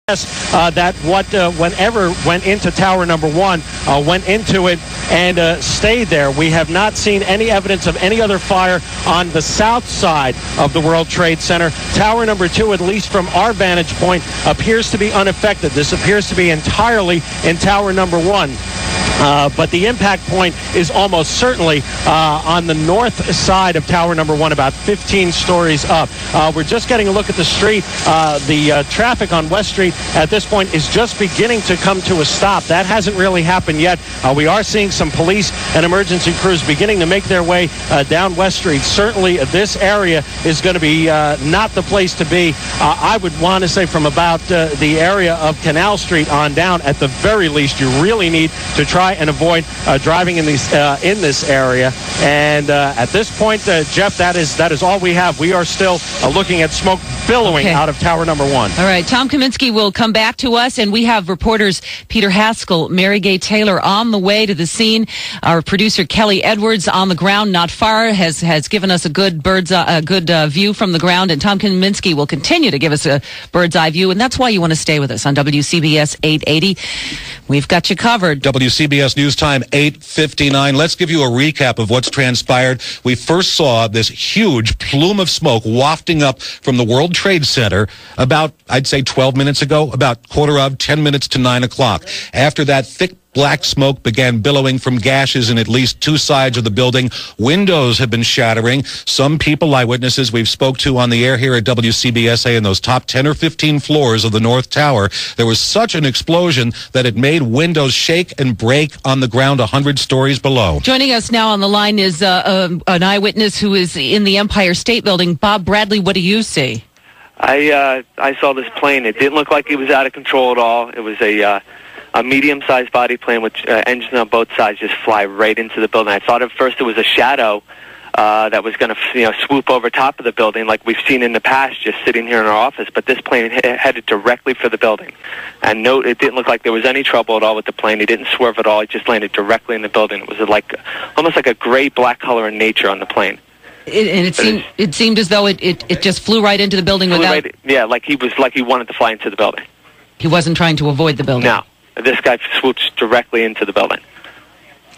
That whenever went into tower number one went into it and stayed there. We have not seen any evidence of any other fire on the south side of the World Trade Center. Tower number two, at least from our vantage point, appears to be unaffected. This appears to be entirely in tower number one. But the impact point is almost certainly on the north side of tower number one, about 15 stories up. We're just getting a look at the street. The traffic on West Street at this point is just beginning to come to a stop. That hasn't really happened yet. We are seeing some police and emergency crews beginning to make their way down West Street. Certainly this area is going to be not the place to be. I would want to say from about the area of Canal Street on down, at the very least, you really need to try and avoid driving in this area. And at this point, Jeff, that is all we have. We are still looking at smoke billowing out of tower number one. All right, Tom Kaminsky will come back to us, and we have reporters Peter Haskell, Mary Gay Taylor on the way to the scene. Our producer Kelly Edwards on the ground, not far, has given us a good view from the ground, and Tom Kaminsky will continue to give us a bird's eye view, and that's why you want to stay with us on WCBS 880. We've got you covered. WCBS News Time 8:59. Let's give you a recap of what's transpired. We first saw this huge plume of smoke wafting up from the World Trade Center about, I'd say, 12 minutes ago, about 10 minutes to 9 o'clock. After that, thick black smoke began billowing from gashes in at least two sides of the building. Windows have been shattering. Some people, eyewitnesses we've spoke to on the air here at WCBSA in those top 10 or 15 floors of the North Tower, there was such an explosion that it made windows shake and break on the ground 100 stories below. Joining us now on the line is an eyewitness who is in the Empire State Building. Bob Bradley, what do you see? I saw this plane. It didn't look like it was out of control at all. It was a medium-sized body plane with engines on both sides just fly right into the building. I thought at first it was a shadow that was going to swoop over top of the building like we've seen in the past just sitting here in our office, but this plane headed directly for the building. And note, it didn't look like there was any trouble at all with the plane. It didn't swerve at all. It just landed directly in the building. It was almost like a gray-black color in nature on the plane. It seemed as though it just flew right into the building without... like he wanted to fly into the building. He wasn't trying to avoid the building. No. This guy swoops directly into the building.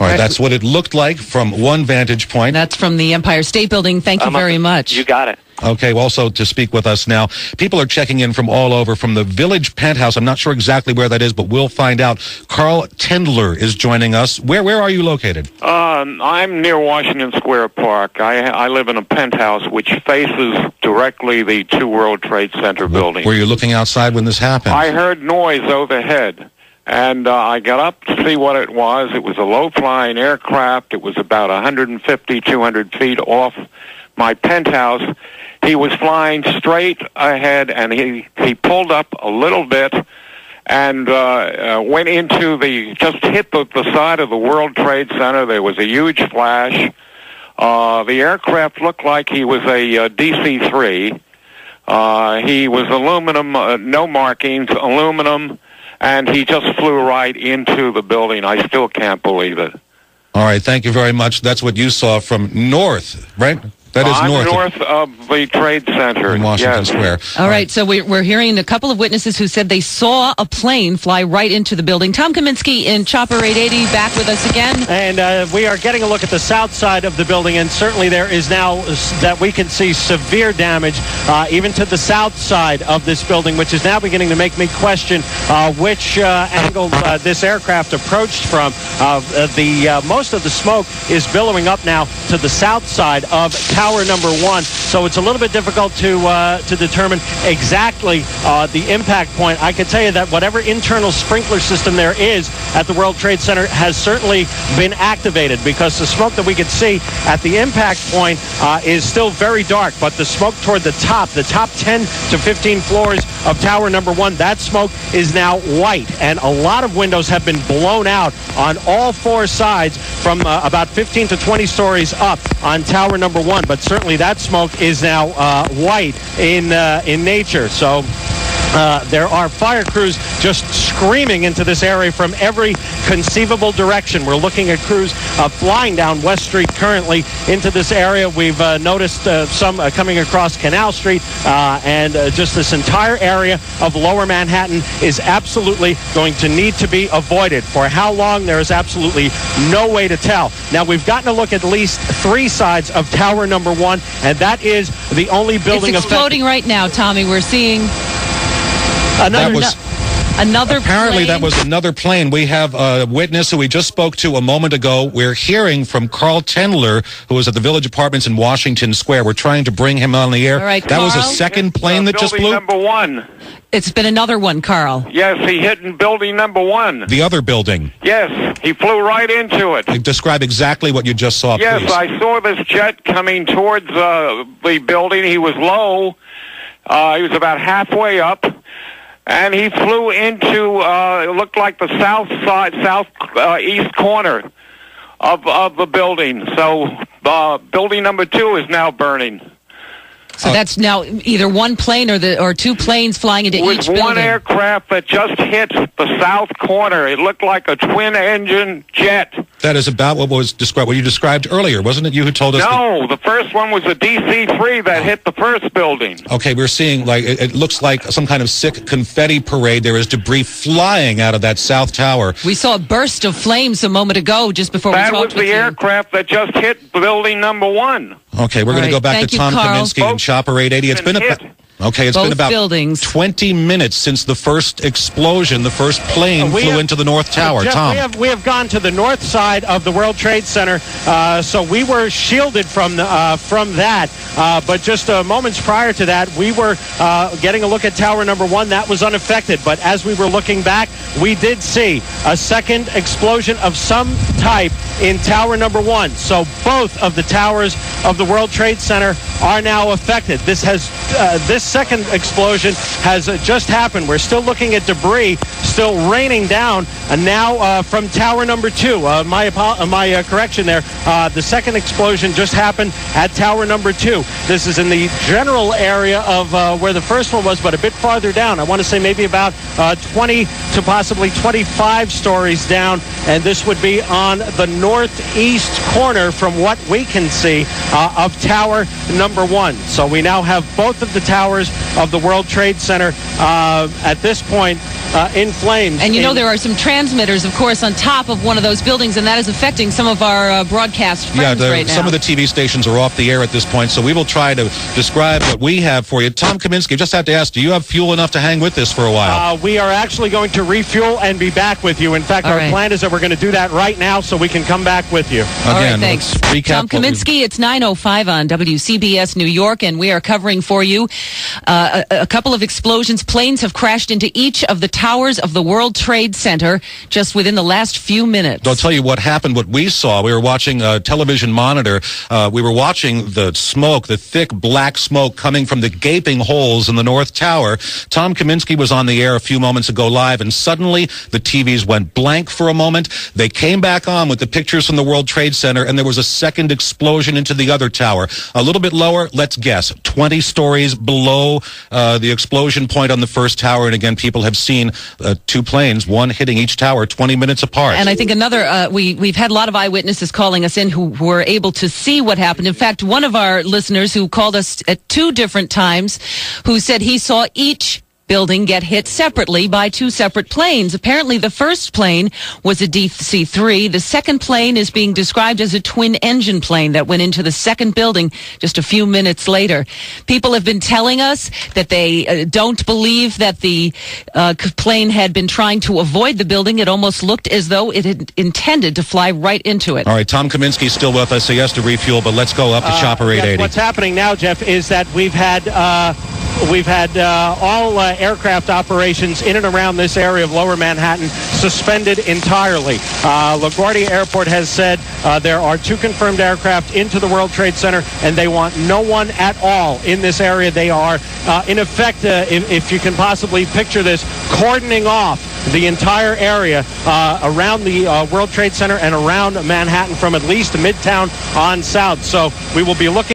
All right, that's what it looked like from one vantage point. That's from the Empire State Building. Thank you very much. You got it. Okay, also to speak with us now, people are checking in from all over, from the Village Penthouse. I'm not sure exactly where that is, but we'll find out. Carl Tendler is joining us. Where are you located? I'm near Washington Square Park. I live in a penthouse which faces directly the two World Trade Center buildings. Were you looking outside when this happened? I heard noise overhead. And I got up to see what it was. It was a low-flying aircraft. It was about 150, 200 feet off my penthouse. He was flying straight ahead, and he pulled up a little bit and went into just hit the side of the World Trade Center. There was a huge flash. The aircraft looked like he was a DC-3. He was aluminum, no markings, aluminum, and he just flew right into the building. I still can't believe it. All right, thank you very much. That's what you saw from north, right? That is north of the Trade Center in Washington Square. All right, so we're hearing a couple of witnesses who said they saw a plane fly right into the building. Tom Kaminsky in Chopper880 back with us again. And we are getting a look at the south side of the building, and certainly there is now that we can see severe damage even to the south side of this building, which is now beginning to make me question which angle this aircraft approached from. Most of the smoke is billowing up now to the south side of tower number one, so it's a little bit difficult to determine exactly the impact point. I can tell you that whatever internal sprinkler system there is at the World Trade Center has certainly been activated, because the smoke that we could see at the impact point is still very dark, but the smoke toward the top 10 to 15 floors of tower number one, that smoke is now white, and a lot of windows have been blown out on all four sides from about 15 to 20 stories up on tower number one. But certainly that smoke is now white in nature. So There are fire crews just screaming into this area from every conceivable direction. We're looking at crews flying down West Street currently into this area. We've noticed some coming across Canal Street, and just this entire area of Lower Manhattan is absolutely going to need to be avoided. For how long, there is absolutely no way to tell. Now, we've gotten to look at least 3 sides of Tower Number 1, and that is the only building it's exploding right now, Tommy. We're seeing another apparently plane. That was another plane. We have a witness who we just spoke to a moment ago. We're hearing from Carl Tendler, who was at the Village Apartments in Washington Square. We're trying to bring him on the air. All right, that was a Carl? second plane that just blew? Building number 1. It's been another one, Carl. Yes, he hit in building number 1. The other building. Yes, he flew right into it. Describe exactly what you just saw, Yes, please. I saw this jet coming towards the building. He was low. He was about halfway up. And he flew into, it looked like the southeast corner of the building. So building number 2 is now burning. So that's now either one plane or 2 planes flying into each building. One aircraft that just hit the south corner. It looked like a twin-engine jet. That is about what was described. What you described earlier, wasn't it? You who told us. No, the first one was a DC-3 that hit the first building. Okay, we're seeing it looks like some kind of sick confetti parade. There is debris flying out of that south tower. We saw a burst of flames a moment ago, just before we talked with you. That was the aircraft that just hit building number 1. Okay, we're going to go back Thank to you, Tom Carl. Kaminsky and Chopper880. It's been Both about buildings. 20 minutes since the first explosion. The first plane flew into the North Tower. Jeff, Tom. we have gone to the north side of the World Trade Center, so we were shielded from that. But just moments prior to that, we were getting a look at Tower Number 1. That was unaffected. But as we were looking back, we did see a second explosion of some type in Tower Number 1. So both of the towers of the World Trade Center are now affected. This second explosion has just happened. We're still looking at debris still raining down, and now from Tower Number 2. My correction there. The second explosion just happened at Tower Number 2. This is in the general area of where the first one was, but a bit farther down. I want to say maybe about 20 to possibly 25 stories down, and this would be on the northeast corner from what we can see of Tower Number 1. So we now have both of the towers of the World Trade Center at this point in flames. And there are some transmitters, of course, on top of one of those buildings, and that is affecting some of our broadcast friends right now. Some of the TV stations are off the air at this point, so we will try to describe what we have for you. Tom Kaminsky, just have to ask, do you have fuel enough to hang with this for a while? We are actually going to refuel and be back with you. In fact, our plan is that we're going to do that right now so we can come back with you. Again, thanks. Let's recap. Tom Kaminsky, it's 9:05 on WCBS New York, and we are covering for you a couple of explosions. Planes have crashed into each of the towers of the World Trade Center just within the last few minutes. I'll tell you what happened, what we saw. We were watching a television monitor. We were watching the smoke, the thick black smoke coming from the gaping holes in the North Tower. Tom Kaminsky was on the air a few moments ago live, and suddenly the TVs went blank for a moment. They came back on with the pictures from the World Trade Center, and there was a second explosion into the other tower. A little bit lower, let's guess, 20 stories below the explosion point on the first tower. And again, people have seen 2 planes, one hitting each tower 20 minutes apart. And I think another, we've had a lot of eyewitnesses calling us in who were able to see what happened. In fact, one of our listeners who called us at 2 different times, who said he saw each building get hit separately by 2 separate planes. Apparently, the first plane was a DC-3. The second plane is being described as a twin-engine plane that went into the second building just a few minutes later. People have been telling us that they don't believe that the plane had been trying to avoid the building. It almost looked as though it had intended to fly right into it. All right, Tom Kaminsky's still with us, so he has to refuel, but let's go up to Chopper880. Yes, what's happening now, Jeff, is that we've had all aircraft operations in and around this area of Lower Manhattan suspended entirely. LaGuardia Airport has said there are 2 confirmed aircraft into the World Trade Center, and they want no one at all in this area. They are, in effect, if you can possibly picture this, cordoning off the entire area around the World Trade Center and around Manhattan from at least Midtown on south. So we will be looking